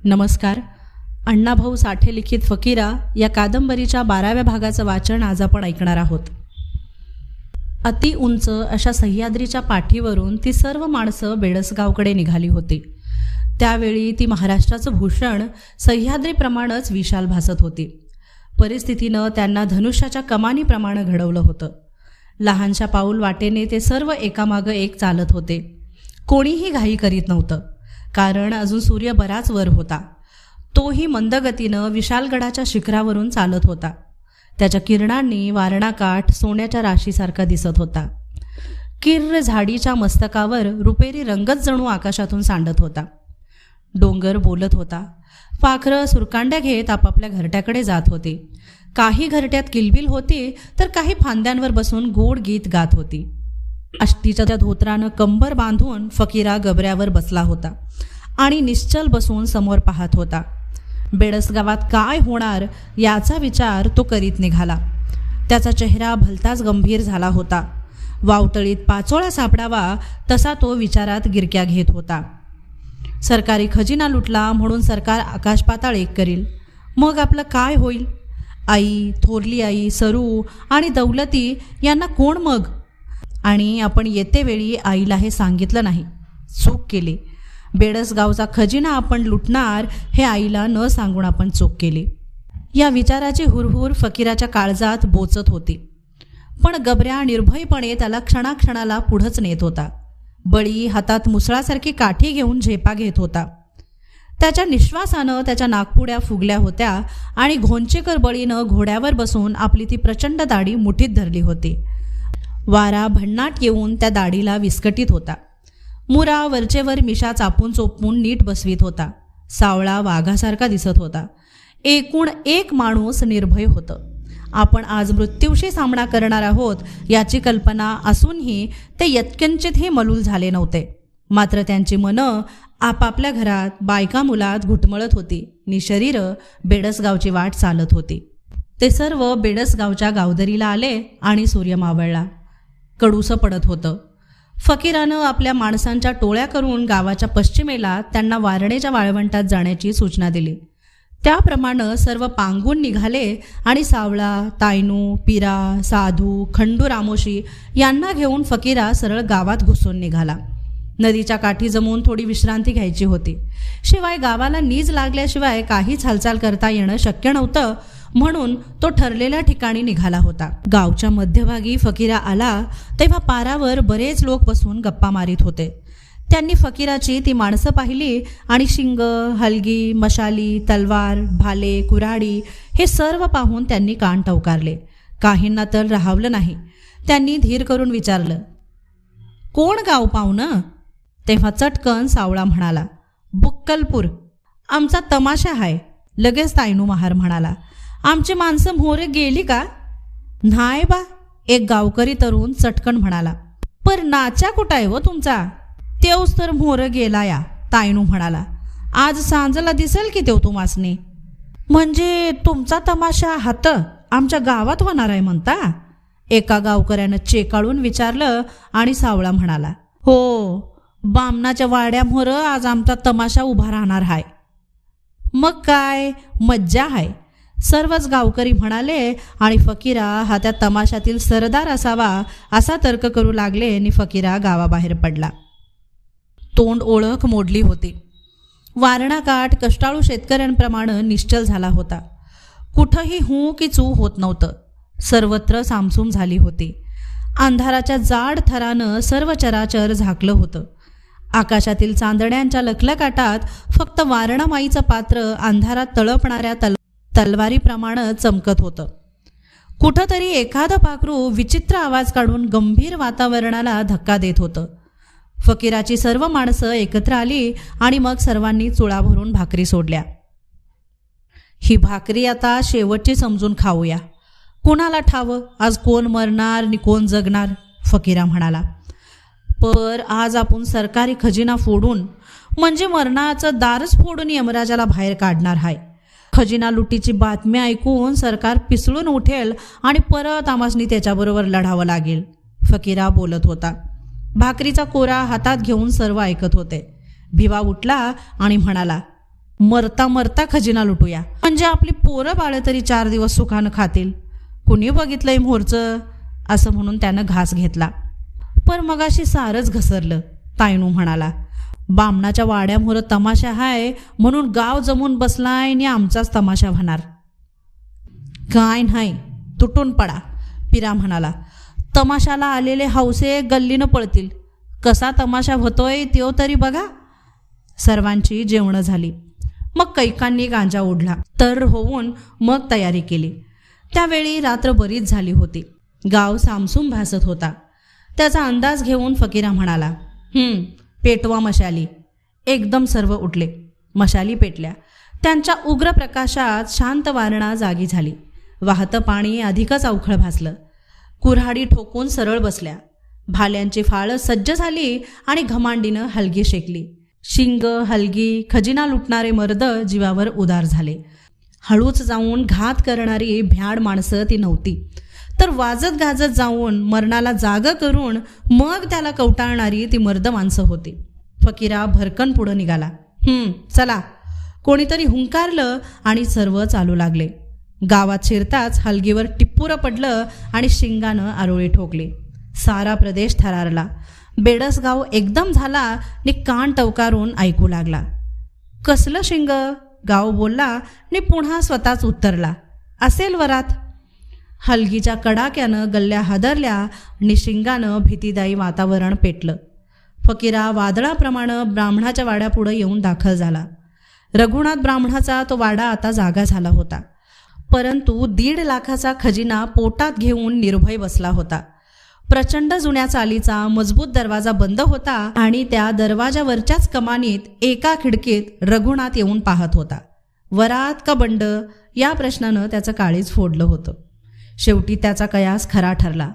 नमस्कार. अण्णाभाऊ साठे लिखित फकीरा या कादंबरीच्या 12व्या भागाचं वाचन आज आपण ऐकणार आहोत. अति उंच अशा सह्याद्रीच्या पाठीवरून ती सर्व माणसं बेडसगावकडे निघाली होती. त्यावेळी ती महाराष्ट्राचं भूषण सह्याद्रीप्रमाणेच विशाल भासत होती. परिस्थितीनं त्यांना धनुष्याच्या कमानीप्रमाणे घडवलं होतं. लहानशा पाऊल वाटेने ते सर्व एकामागं एक चालत होते. कोणीही घाई करीत नव्हतं, कारण अजून सूर्य बराच वर होता. तोही मंदगतीनं विशालगडाच्या शिखरावरून चालत होता. त्याच्या किरणांनी वारणाकाठ सोन्याच्या राशीसारखा दिसत होता. किर्र झाडीच्या मस्तकावर रुपेरी रंगच जणू आकाशातून सांडत होता. डोंगर बोलत होता. पाखरं सुरकांड्या घेत आपापल्या घरट्याकडे जात होती. काही घरट्यात किलबिल होती, तर काही फांद्यांवर बसून गोड गीत गात होती. आष्टीच्या धोत्रानं कंबर बांधून फकीरा गबऱ्यावर बसला होता आणि निश्चल बसून समोर पाहत होता. बेडसगावात काय होणार याचा विचार तो करीत निघाला. त्याचा चेहरा भलताच गंभीर झाला होता. वावटळीत पाचोळा सापडावा तसा तो विचारात गिरक्या घेत होता. सरकारी खजिना लुटला म्हणून सरकार आकाशपाताळ एक करील, मग आपलं काय होईल? आई, थोरली आई, सरू आणि दौलती यांना कोण मग? आणि आपण येतेवेळी आईला हे सांगितलं नाही. चूक केली. बेडसगावचा खजिना आपण लुटणार हे आईला न सांगून आपण चूक केली. या विचाराची हुरहुर फकीराच्या काळजात बोचत होती. पण गबऱ्या निर्भयपणे त्याला क्षणाक्षणाला पुढंच नेत होता. बळी हातात मुसळासारखी काठी घेऊन झेपा घेत होता. त्याच्या निश्वासानं त्याच्या नागपुड्या फुगल्या होत्या आणि घोंचेकर बळीनं घोड्यावर बसून आपली ती प्रचंड दाढी मुठीत धरली होती. वारा भन्नाट येऊन त्या दाढीला विस्कटीत होता. मुरा वरचेवर मिशा चापून चोपून नीट बसवीत होता. सावळा वाघासारखा दिसत होता. एकूण एक माणूस निर्भय होतं. आपण आज मृत्यूशी सामना करणार आहोत याची कल्पना असूनही ते यत्किंचितही मलूल झाले नव्हते. मात्र त्यांची मनं आपापल्या घरात बायका मुलात घुटमळत होती नि शरीरं बेडसगावची वाट चालत होती. ते सर्व बेडसगावच्या गावदरीला आले आणि सूर्य मावळला. कडूसं पडत होतं. फकीरानं आपल्या माणसांच्या टोळ्या करून गावाच्या पश्चिमेला त्यांना वारणेच्या वाळवंटात जाण्याची सूचना दिली. त्याप्रमाणे सर्व पांगून निघाले आणि सावळा, तायनू, पिरा, साधू, खंडू रामोशी यांना घेऊन फकीरा सरळ गावात घुसून निघाला. नदीच्या काठी जमून थोडी विश्रांती घ्यायची होती. शिवाय गावाला नीज लागल्याशिवाय काहीच हालचाल करता येणं शक्य नव्हतं, म्हणून तो ठरलेल्या ठिकाणी निघाला होता. गावच्या मध्यभागी फकीरा आला तेव्हा पारावर बरेच लोक बसून गप्पा मारीत होते. त्यांनी फकीराची ती माणसं पाहिली आणि शिंग, हलगी, मशाली, तलवार, भाले, कुऱ्हाडी हे सर्व पाहून त्यांनी कान टवकारले. काहींना तर राहावलं नाही. त्यांनी धीर करून विचारलं, कोण गाव पाहुणं? तेव्हा चटकन सावळा म्हणाला, बुक्कलपूर. आमचा तमाशा हाय. लगेच तायनू महार म्हणाला, आमची माणसं मोरे गेली का? नाही बा. एक गावकरी तरुण चटकन म्हणाला, पर नाच्या कुठं आहे व तुमचा? तेवच तर मोर गेला या. तायनू म्हणाला, आज सांजला दिसेल की तेव तुम्हासनी. म्हणजे तुमचा तमाशा हात आमच्या गावात होणार आहे म्हणता? एका गावकऱ्यानं चेकाळून विचारलं आणि सावळा म्हणाला, हो, बामणाच्या वाड्यामोर आज आमचा तमाशा उभा राहणार हाय. मग काय मज्जा हाय. सर्वच गावकरी म्हणाले आणि फकीरा हा त्या तमाशातील सरदार असावा असा तर्क करू लागले आणि फकीरा गावाबाहेर पडला. तोंड ओळख मोडली होती. वारणाकाठ कष्टाळू शेतकऱ्यांप्रमाणे निश्चल झाला होता. कुठंही हू की चू होत नव्हतं. सर्वत्र सामसूम झाली होती. अंधाराच्या जाड थरानं सर्व चराचर झाकलं होतं. आकाशातील चांदण्यांच्या लखलकाटात फक्त वारणामाईचं पात्र अंधारात तळपणाऱ्या तलवारीप्रमाणे चमकत होतं. कुठंतरी एखादं पाखरू विचित्र आवाज काढून गंभीर वातावरणाला धक्का देत होतं. फकीराची सर्व माणसं एकत्र आली आणि मग सर्वांनी चुळा भरून भाकरी सोडल्या. ही भाकरी आता शेवटची समजून खाऊया. कोणाला ठावं आज कोण मरणार आणि कोण जगणार? फकीरा म्हणाला. पर आज आपण सरकारी खजिना फोडून म्हणजे मरणाचं दारच फोडून यमराजाला बाहेर काढणार हाय. खजिना लुटीची बातमी ऐकून सरकार पिसळून उठेल आणि परत आमासनी त्याच्याबरोबर लढावं लागेल. फकीरा बोलत होता. भाकरीचा कोरा हातात घेऊन सर्व ऐकत होते. भिवा उठला आणि म्हणाला, मरता मरता खजिना लुटूया, म्हणजे आपली पोरं बाळं तरी 4 दिवस सुखानं खातील. कुणी बघितलंय मोरचं, असं म्हणून त्यानं घास घेतला. पर मगाशी सारंच घसरलं. तायनू म्हणाला, बामणाच्या वाड्यामोर तमाशा हाय म्हणून गाव जमून बसलाय आणि आमचाच तमाशा होणार. काय नाही, तुटून पडा. पिरा म्हणाला, तमाशाला आलेले हौसे गल्लीनं पळतील. कसा तमाशा होतोय त्यो तरी बघा. सर्वांची जेवणं झाली. मग कैकांनी गांजा ओढला. तर होऊन मग तयारी केली. त्यावेळी रात्र बरीच झाली होती. गाव सामसूम भासत होता. त्याचा अंदाज घेऊन फकीरा म्हणाला, पेटवा मशाली. एकदम सर्व उठले. मशाली पेटल्या. त्यांच्या उग्र प्रकाशात शांत वारणा जागी झाली. वाहतं पाणी अधिकच अवखळ भासलं. कुऱ्हाडी ठोकून सरळ बसल्या. भाल्यांची फाळं सज्ज झाली आणि घमांडीनं हलगी शेकली. शिंग, हलगी, खजिना लुटणारे मर्द जीवावर उदार झाले. हळूच जाऊन घात करणारी भ्याड माणसं ती नव्हती, तर वाजत गाजत जाऊन मरणाला जागं करून मग त्याला कवटाळणारी ती मर्द माणसं होती. फकीरा भरकन पुढं निघाला. चला. कोणीतरी हुंकारलं आणि सर्व चालू लागले. गावात शिरताच हलगीवर टिप्पूरं पडलं आणि शिंगानं आरोळी ठोकली. सारा प्रदेश थरारला. बेडस गाव एकदम झाला आणि कान टवकारून ऐकू लागला. कसलं शिंग? गाव बोलला आणि पुन्हा स्वतःच उत्तरला, असेल वरात. हलगीच्या कडाक्यानं गल्ल्या हादरल्या आणि शिंगानं भीतीदायी वातावरण पेटलं. फकीरा वादळाप्रमाणे ब्राह्मणाच्या वाड्यापुढं येऊन दाखल झाला. रघुनाथ ब्राह्मणाचा तो वाडा आता जागा झाला होता, परंतु 1.5 लाखाचा खजिना पोटात घेऊन निर्भय बसला होता. प्रचंड जुन्या चालीचा मजबूत दरवाजा बंद होता आणि त्या दरवाजावरच्याच कमानीत एका खिडकीत रघुनाथ येऊन पाहत होता. वरात का बंड या प्रश्नानं त्याचं काळीज फोडलं होतं. शेवटी त्याचा कयास खरा ठरला.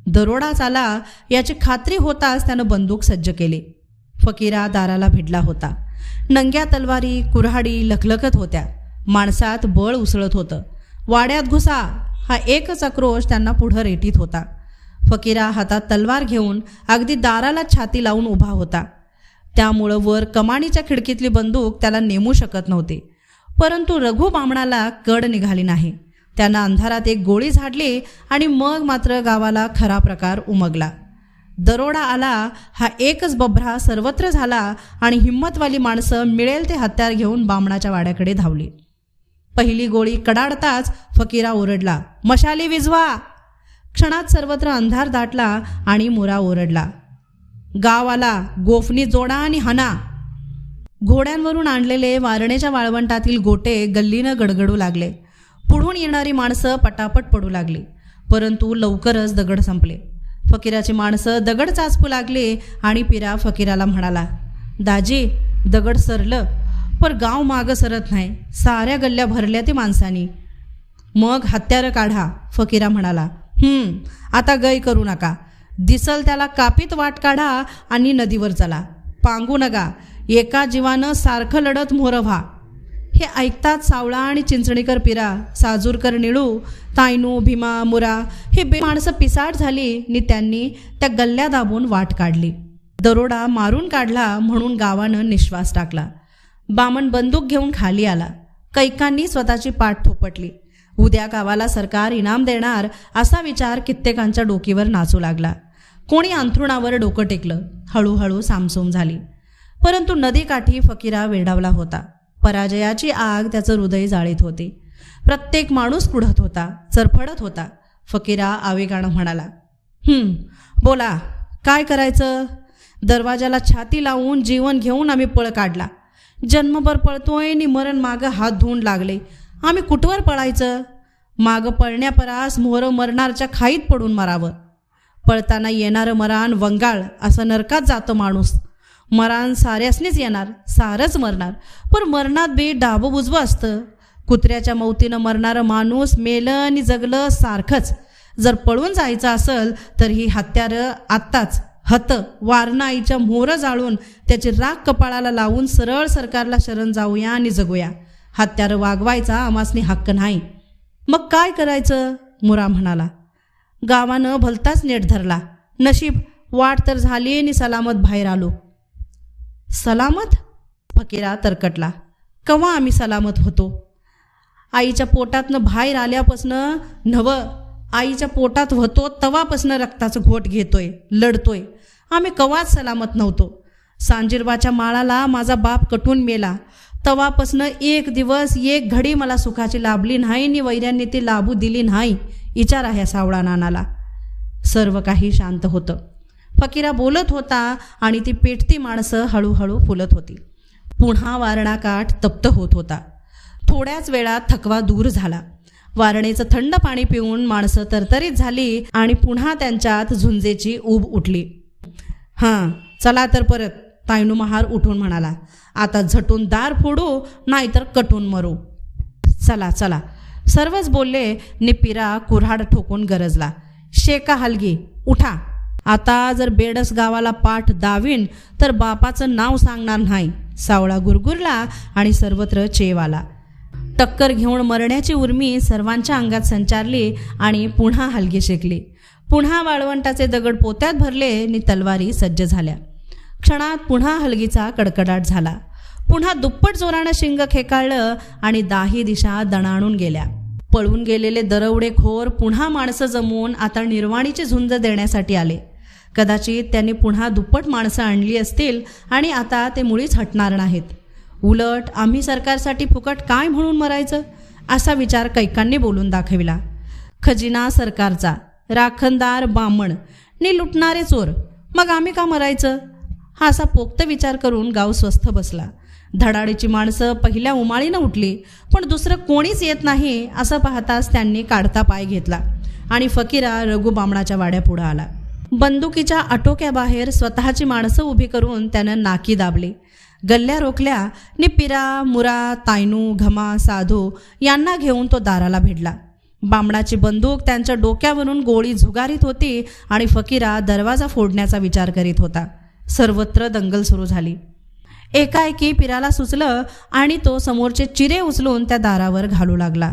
दरोडाच आला याची खात्री होताच त्यानं बंदूक सज्ज केली. फकीरा दाराला भिडला होता. नंग्या तलवारी, कुऱ्हाडी लखलखत होत्या. माणसात बळ उसळत होतं. वाड्यात घुसा हा एकच आक्रोश त्यांना पुढं रेटीत होता. फकीरा हातात तलवार घेऊन अगदी दाराला छाती लावून उभा होता. त्यामुळं वर कमानीच्या खिडकीतली बंदूक त्याला नेमू शकत नव्हती. परंतु रघु बामणाला कड निघाली नाही. त्यानं अंधारात एक गोळी झाडली आणि मग मात्र गावाला खरा प्रकार उमगला. दरोडा आला हा एकच बभरा सर्वत्र झाला आणि हिंमतवाली माणसं मिळेल ते हत्यार घेऊन बामणाच्या वाड्याकडे धावली. पहिली गोळी कडाडताच फकीरा ओरडला, मशाली विझवा. क्षणात सर्वत्र अंधार दाटला आणि मुरा ओरडला, गाव आला, गोफणी जोडा आणि हना. घोड्यांवरून आणलेले वारणेच्या वाळवंटातील गोटे गल्लीनं गडगडू लागले. पुढून येणारी माणसं पटापट पडू लागली. परंतु लवकरच दगड संपले. फकीराची माणसं दगड चाचपू लागली आणि पिरा फकीराला म्हणाला, दाजी दगड सरलं, पर गाव मागं सरत नाही. साऱ्या गल्ल्या भरल्या ती माणसानी. मग हत्यारं काढा. फकीरा म्हणाला, आता गय करू नका. दिसल त्याला कापीत वाट काढा आणि नदीवर चला. पांगू नका. एका जीवानं सारखं लढत मोर व्हा. हे ऐकताच सावळा आणि चिंचणीकर पिरा, साजूरकर निळू, तायनू, भीमा, मुरा हे माणसं पिसाट झाली आणि त्यांनी त्या गल्ल्या दाबून वाट काढली. दरोडा मारून काढला म्हणून गावानं निश्वास टाकला. बामण बंदूक घेऊन खाली आला. कैकांनी स्वतःची पाठ थोपटली. उद्या गावाला सरकार इनाम देणार असा विचार कित्येकांच्या डोकीवर नाचू लागला. कोणी अंथरुणावर डोकं टेकलं. हळूहळू सामसूम झाली. परंतु नदीकाठी फकीरा वेडावला होता. पराजयाची आग त्याचं हृदय जाळीत होती. प्रत्येक माणूस कुढत होता, चरफडत होता. फकीरा आवेगानं म्हणाला, बोला काय करायचं? दरवाजाला छाती लावून जीवन घेऊन आम्ही पळ काढला. जन्मभर पळतोय नि मरण मागं हात धुवून लागले. आम्ही कुठवर पळायचं? मागं पळण्यापरास मोहरं मरणारच्या खाईत पडून मरावं. पळताना येणारं मरण वंगाळ असं नरकात जातो माणूस. मरण साऱ्यासनीच येणार, सारंच मरणार. पण मरणात बी डाबं उजवं असतं. कुत्र्याच्या मौतीनं मरणारं माणूस मेलं आणि जगलं सारखंच. जर पळून जायचं असेल तर ही हत्यारं आत्ताच वारणा आईच्या मोहरं जाळून त्याची राख कपाळाला लावून सरळ सरकारला शरण जाऊया आणि जगूया. हत्यारं वागवायचा आमासनी हक्क नाही. मग काय करायचं? मुरा म्हणाला. गावानं भलताच नेट धरला. नशीब वाट तर झाली आणि सलामत बाहेर आलो. सलामत? फकीरा तरकटला. केव्हा आम्ही सलामत होतो? आईच्या पोटातनं बाहेर आल्यापासनं आईच्या पोटात होतो तवापासनं रक्ताचं घोट घेतोय, लढतोय. आम्ही केव्हाच सलामत नव्हतो. सांजीरबाच्या माळाला माझा बाप कटून मेला तवापासनं एक दिवस एक घडी मला सुखाची लाभली नाही नि वैऱ्यांनी ती लाभू दिली नाही. विचारा ह्या सावळा नानाला. सर्व काही शांत होतं. फकीरा बोलत होता आणि ती पेटती माणसं हळूहळू फुलत होती. पुन्हा वारणाकाठ तप्त होत होता. थोड्याच वेळात थकवा दूर झाला. वारणेचं थंड पाणी पिऊन माणसं तरतरीत झाली आणि पुन्हा त्यांच्यात झुंजेची ऊब उठली. हां, चला तर परत, तायनू महार उठून म्हणाला. आता झटून दार फोडू नाहीतर कटून मरू. चला चला, सर्वच बोलले नि पिरा कुऱ्हाड ठोकून गरजला. शेका हलगी, उठा. आता जर बेडस गावाला पाठ दावीन तर बापाचं नाव सांगणार नाही. सावळा गुरगुरला आणि सर्वत्र चेव आला. टक्कर घेऊन मरण्याची उर्मी सर्वांच्या अंगात संचारली आणि पुन्हा हलगी शेकली. पुन्हा वाळवंटाचे दगड पोत्यात भरले नि तलवारी सज्ज झाल्या. क्षणात पुन्हा हलगीचा कडकडाट झाला. पुन्हा दुप्पट जोरानं शिंग खेकाळलं आणि दाही दिशा दणाणून गेल्या. पळून गेलेले दरवडेखोर पुन्हा माणसं जमवून आता निर्वाणीची झुंज देण्यासाठी आले. कदाचित त्यांनी पुन्हा दुप्पट माणसं आणली असतील आणि आता ते मुळीच हटणार नाहीत. उलट आम्ही सरकारसाठी फुकट काय म्हणून मरायचं, असा विचार कैकांनी बोलून दाखविला. खजिना सरकारचा, राखणदार बामण नि लुटणारे चोर, मग आम्ही का मरायचं, हा असा पोक्त विचार करून गाव स्वस्थ बसला. धडाडीची माणसं पहिल्या उमाळीनं उठली, पण दुसरं कोणीच येत नाही असं पाहताच त्यांनी काढता पाय घेतला आणि फकीरा रघु बामणाच्या वाड्यापुढं आला. बंदुकीच्या आटोक्याबाहेर स्वतःची माणसं उभी करून त्यानं नाकी दाबली. गल्ल्या रोखल्या नि पिरा, मुरा, तायनू, घमा, साधू यांना घेऊन तो दाराला भिडला. बामणाची बंदूक त्यांच्या डोक्यावरून गोळी झुगारीत होती आणि फकीरा दरवाजा फोडण्याचा विचार करीत होता. सर्वत्र दंगल सुरू झाली. एकाएकी पिराला सुचलं आणि तो समोरचे चिरे उचलून त्या दारावर घालू लागला.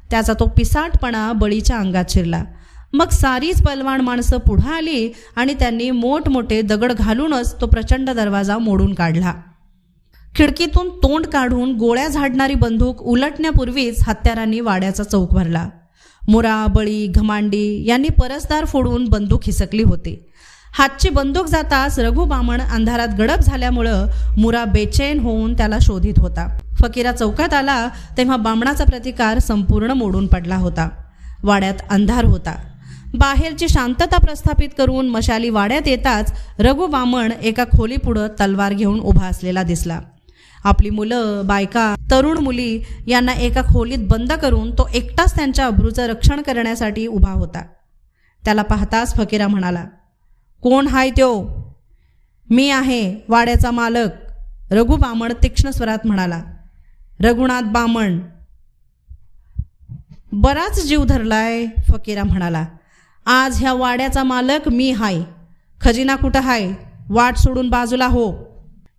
त्याचा तो पिसाटपणा बळीच्या अंगात शिरला. मग सारीच पलवान माणसं पुढं आली आणि त्यांनी मोठमोठे दगड घालूनच तो प्रचंड दरवाजा मोडून काढला. खिडकीतून तोंड काढून गोळ्या झाडणारी बंदूक उलटण्यापूर्वीच हत्यारांनी वाड्याचा चौक भरला. मुरा, बळी, घमांडी यांनी परसदार फोडून बंदूक हिसकली होती. हातची बंदूक जाताच रघु बामण अंधारात गडप झाल्यामुळं मुरा बेचैन होऊन त्याला शोधित होता. फकीरा चौकात आला तेव्हा बामणाचा प्रतिकार संपूर्ण मोडून पडला होता. वाड्यात अंधार होता. बाहेरची शांतता प्रस्थापित करून मशाली वाड्यात येताच रघु बामण एका खोलीपुढं तलवार घेऊन उभा असलेला दिसला. आपली मुलं, बायका, तरुण मुली यांना एका खोलीत बंद करून तो एकटाच त्यांच्या अब्रूचं रक्षण करण्यासाठी उभा होता. त्याला पाहताच फकीरा म्हणाला, कोण हाय त्यो? मी आहे, वाड्याचा मालक. रघु बामण तीक्ष्ण स्वरात म्हणाला. रघुनाथ बामण. बराच जीव धरलाय, फकीरा म्हणाला. आज ह्या वाड्याचा मालक मी हाय. खजिना कुठं हाय? वाट सोडून बाजूला हो.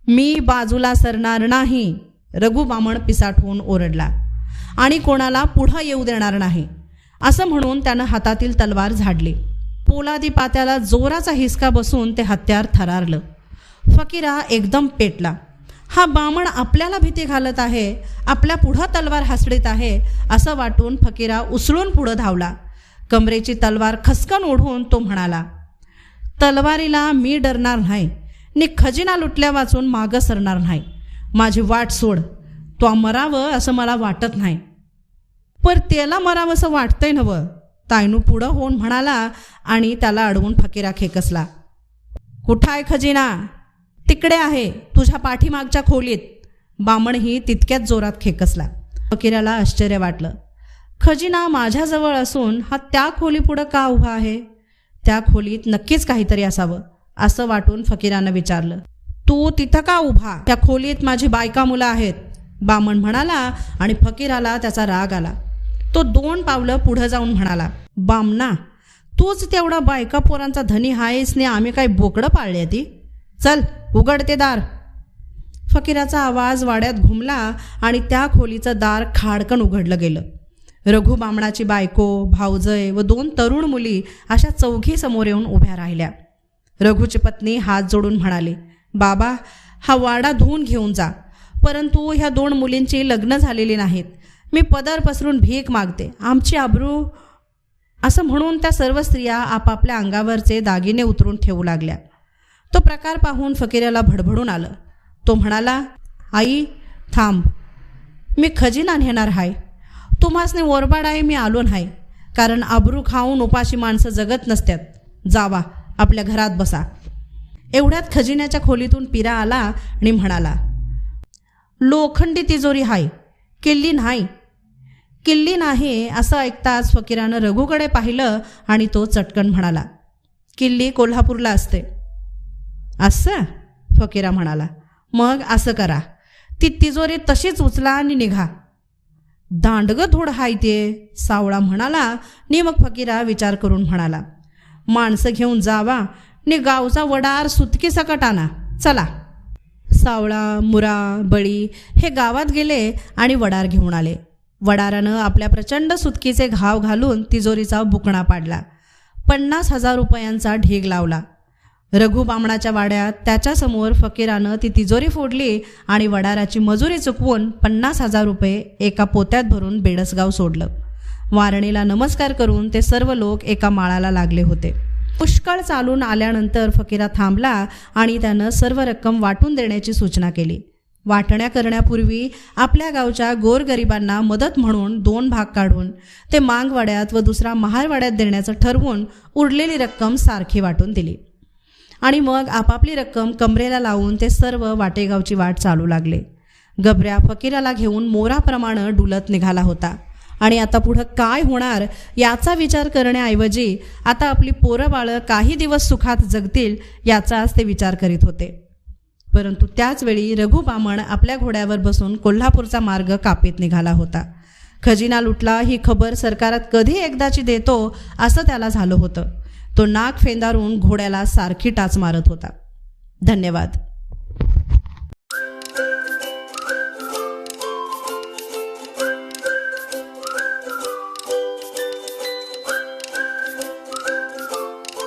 मी बाजूला सरणार नाही, रघु बामण पिसाट होऊन ओरडला. आणि कोणाला पुढं येऊ देणार नाही, असं म्हणून त्यानं हातातील तलवार झाडली. पोलादी पात्याला जोराचा हिसका बसून ते हत्यार थरारलं. फकीरा एकदम पेटला. हा बामण आपल्याला भीती घालत आहे, आपल्या पुढं तलवार हासडीत आहे असं वाटून फकीरा उसळून पुढं धावला. कमरेची तलवार खसकन ओढून तो म्हणाला, तलवारीला मी डरणार नाही नि खजिना लुटल्या वाचून मागं सरणार नाही. माझी वाट सोड. तो मरावं असं मला वाटत नाही. पर त्याला मरावं असं वाटतंय नवं, तायनू पुढं होऊन म्हणाला आणि त्याला अडवून फकीरा खेकसला. कुठं आहे खजिना? तिकडे आहे, तुझ्या पाठीमागच्या खोलीत. बामणही तितक्याच जोरात खेकसला. फकीराला आश्चर्य वाटलं. खजिना माझ्याजवळ असून हा त्या खोलीपुढं का उभा आहे? त्या खोलीत नक्कीच काहीतरी असावं असं वाटून फकीरानं विचारलं. तू तिथं का उभा? त्या खोलीत माझी बायका मुलं आहेत, बामण म्हणाला आणि फकीराला त्याचा राग आला. तो 2 पावलं पुढं जाऊन म्हणाला, बामणा, तूच तेवढा बायका पोरांचा धनी आहेस ने आम्ही काय बोकडं पाळली ती? चल उघड ते दार. फकीराचा आवाज वाड्यात घुमला आणि त्या खोलीचं दार खाडकन उघडलं गेलं. रघु बामणाची बायको, भावजय व 2 तरुण मुली अशा चौघी समोर येऊन उभ्या राहिल्या. रघुची पत्नी हात जोडून म्हणाली, बाबा, हा वाडा धुवून घेऊन जा. परंतु ह्या 2 मुलींची लग्न झालेली नाहीत. मी पदर पसरून भीक मागते, आमची आबरू. असं म्हणून त्या सर्व स्त्रिया आपापल्या अंगावरचे दागिने उतरून ठेवू लागल्या. तो प्रकार पाहून फकीराला भडभडून आलं. तो म्हणाला, आई थांब, मी खजिना नेणार आहे. तुम्हासने ओरबाडाय मी आलो नाही, कारण आबरू खाऊन उपाशी माणसं जगत नसतात. जावा आपल्या घरात बसा. एवढ्यात खजिन्याच्या खोलीतून पिरा आला आणि म्हणाला, लोखंडी तिजोरी हाय, किल्ली नाही. किल्ली नाही असं ऐकताच फकीरानं रघूकडे पाहिलं आणि तो चटकन म्हणाला, किल्ली कोल्हापूरला असते. असं? फकीरा म्हणाला, मग असं करा, ती तिजोरी तशीच उचला आणि निघा. दांडगं थोडं हाय ते, सावळा म्हणाला. नि मग फकीरा विचार करून म्हणाला, माणसं घेऊन जावा नि गावचा वडार सुतकी सकट आणा. चला. सावळा, मुरा, बळी हे गावात गेले आणि वडार घेऊन आले. वडारानं आपल्या प्रचंड सुतकीचे घाव घालून तिजोरीचा बुकणा पाडला. 50,000 रुपयांचा ढीग लावला. रघु बामणाच्या वाड्यात त्याच्यासमोर फकीरानं ती तिजोरी फोडली आणि वडाराची मजुरी चुकवून 50,000 रुपये एका पोत्यात भरून बेडसगाव सोडलं. वारणीला नमस्कार करून ते सर्व लोक एका माळाला लागले होते. पुष्कळ चालून आल्यानंतर फकीरा थांबला आणि त्यानं सर्व रक्कम वाटून देण्याची सूचना केली. वाटण्या करण्यापूर्वी आपल्या गावच्या गोरगरिबांना मदत म्हणून 2 भाग काढून ते मांगवाड्यात व दुसरा महारवाड्यात देण्याचं ठरवून उरलेली रक्कम सारखी वाटून दिली. आणि मग आपापली रक्कम कमरेला लावून ते सर्व वाटेगावची वाट चालू लागले. गबऱ्या फकीराला घेऊन मोराप्रमाणे डुलत निघाला होता आणि आता पुढं काय होणार याचा विचार करण्याऐवजी आता आपली पोरं बाळं काही दिवस सुखात जगतील याचाच ते विचार करीत होते. परंतु त्याच वेळी रघु बामण आपल्या घोड्यावर बसून कोल्हापूरचा मार्ग कापीत निघाला होता. खजिना लुटला ही खबर सरकारात कधी एकदाची देतो असं त्याला झालं होतं. तो नाक फेंदारून घोड्याला सारखी टाच मारत होता. धन्यवाद.